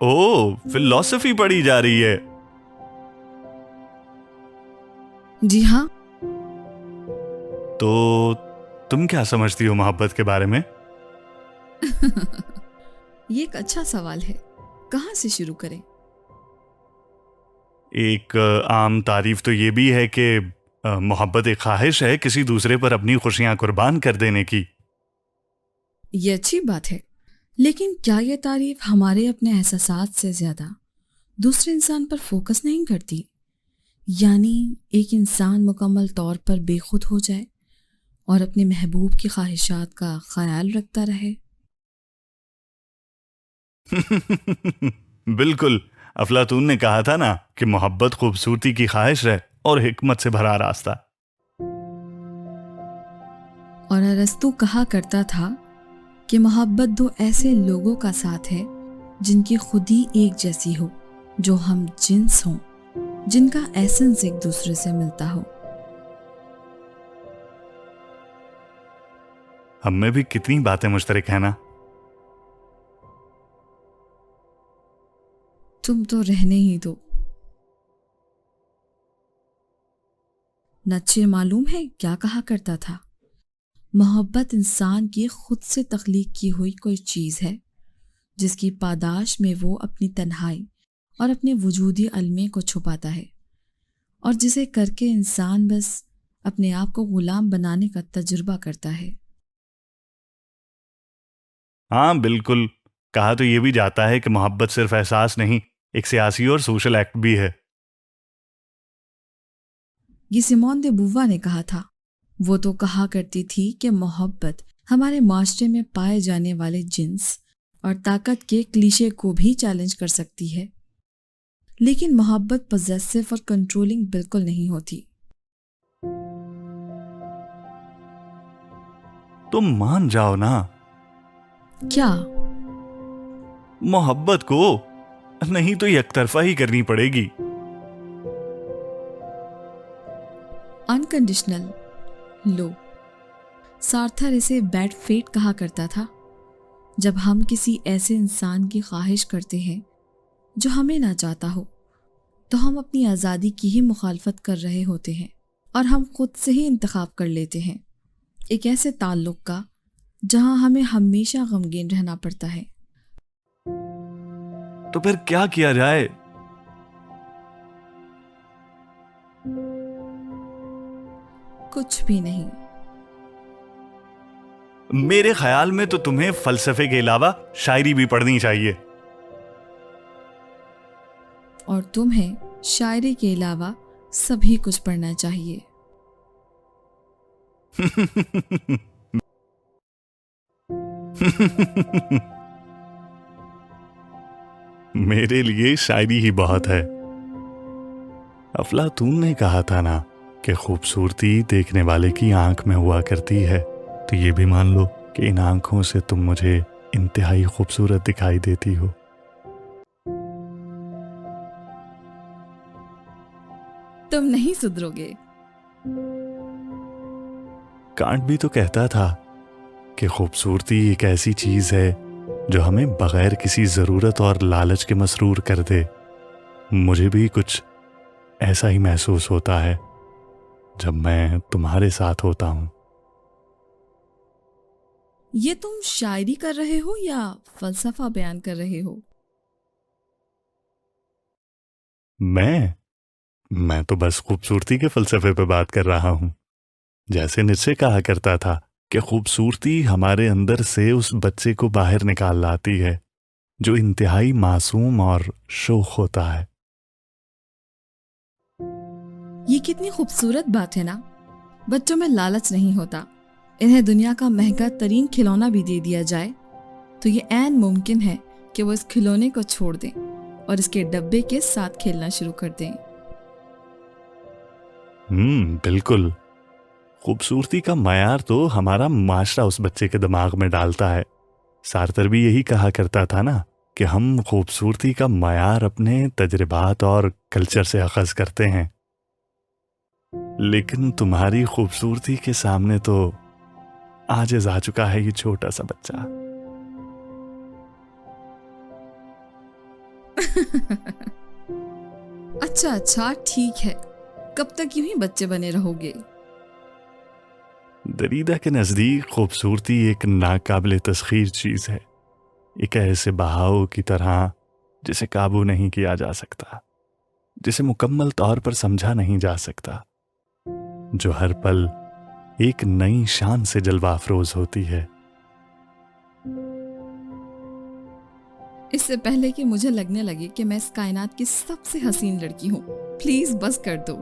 ओ, philosophy पढ़ी जा रही है। जी हाँ। तो तुम क्या समझती हो मोहब्बत के बारे में? ये एक अच्छा सवाल है। कहाँ से शुरू करें? एक आम तारीफ तो ये भी है कि मोहब्बत एक ख्वाहिश है किसी दूसरे पर अपनी खुशियां कुर्बान कर देने की। ये अच्छी बात है, लेकिन क्या ये तारीफ हमारे अपने एहसासात से ज्यादा दूसरे इंसान पर फोकस नहीं करती? यानी एक इंसान मुकम्मल तौर पर बेखुद हो जाए और अपने महबूब की ख्वाहिशात का ख्याल रखता रहे। बिल्कुल, अफलातून ने कहा था ना कि मोहब्बत खूबसूरती की ख्वाहिश है और हिकमत से भरा रास्ता। और अरस्तू कहा करता था कि मोहब्बत दो ऐसे लोगों का साथ है जिनकी खुदी एक जैसी हो, जो हम जिन्स हों, जिनका एसेंस एक दूसरे से मिलता हो। हम में भी कितनी बातें मुश्तरक है ना। तुम तो रहने ही दो। नच्चे मालूम है क्या कहा करता था? मोहब्बत इंसान की खुद से तख्लीक की हुई कोई चीज़ है जिसकी पादाश में वो अपनी तन्हाई और अपने वजूदी अलमे को छुपाता है, और जिसे करके इंसान बस अपने आप को गुलाम बनाने का तजुर्बा करता है। हाँ बिल्कुल, कहा तो ये भी जाता है कि मोहब्बत सिर्फ एहसास नहीं, एक सियासी और सोशल एक्ट भी है। ये सिमोन दे बुवा ने कहा था। वो तो कहा करती थी कि मोहब्बत हमारे माशरे में पाए जाने वाले जिन्स और ताकत के क्लीशे को भी चैलेंज कर सकती है, लेकिन मोहब्बत पॉजेसिव और कंट्रोलिंग बिल्कुल नहीं होती। तुम मान जाओ ना क्या? मोहब्बत को, नहीं तो एकतरफा ही करनी पड़ेगी। अनकंडीशनल लो। सार्थर इसे बैड फेट कहा करता था। जब हम किसी ऐसे इंसान की ख्वाहिश करते हैं जो हमें ना चाहता हो, तो हम अपनी आज़ादी की ही मुखालफत कर रहे होते हैं और हम खुद से ही इंतखाब कर लेते हैं एक ऐसे ताल्लुक का जहां हमें हमेशा गमगीन रहना पड़ता है। तो फिर क्या किया जाए? कुछ भी नहीं। मेरे ख्याल में तो तुम्हें फलसफे के अलावा शायरी भी पढ़नी चाहिए। और तुम्हें शायरी के अलावा सभी कुछ पढ़ना चाहिए। मेरे लिए शायरी ही बहुत है। अफलातून ने कहा था ना कि खूबसूरती देखने वाले की आंख में हुआ करती है, तो ये भी मान लो कि इन आंखों से तुम मुझे इंतहाई खूबसूरत दिखाई देती हो। तुम नहीं सुधरोगे। कांट भी तो कहता था कि खूबसूरती एक ऐसी चीज है जो हमें बगैर किसी जरूरत और लालच के मसरूर कर दे। मुझे भी कुछ ऐसा ही महसूस होता है जब मैं तुम्हारे साथ होता हूं। ये तुम शायरी कर रहे हो या फलसफा बयान कर रहे हो? मैं तो बस खूबसूरती के फलसफे पे बात कर रहा हूं। जैसे नीचे कहा करता था कि खूबसूरती हमारे अंदर से उस बच्चे को बाहर निकाल लाती है जो इंतहाई मासूम और शोख होता है। ये कितनी खूबसूरत बात है ना। बच्चों में लालच नहीं होता। इन्हें दुनिया का महंगा तरीन खिलौना भी दे दिया जाए तो ये ऐन मुमकिन है कि वो इस खिलौने को छोड़ दें और इसके डब्बे के साथ खेलना शुरू कर दें। बिल्कुल। खूबसूरती का मयार तो हमारा माशरा उस बच्चे के दिमाग में डालता है। सार्थर भी यही कहा करता था ना कि हम खूबसूरती का मयार अपने तजर्बात और कल्चर से अखज़ करते हैं, लेकिन तुम्हारी खूबसूरती के सामने तो आजिज़ आ चुका है ये छोटा सा बच्चा। اچھا اچھا ٹھیک ہے، کب تک یوں ہی بچے بنے رہو گے؟ دریدہ کے نزدیک خوبصورتی ایک ناقابل تسخیر چیز ہے، ایک ایسے بہاؤ کی طرح جسے قابو نہیں کیا جا سکتا، جسے مکمل طور پر سمجھا نہیں جا سکتا، جو ہر پل ایک نئی شان سے جلوہ افروز ہوتی ہے۔ اس سے پہلے کہ مجھے لگنے لگے کہ میں اس کائنات کی سب سے حسین لڑکی ہوں، پلیز بس کر دو۔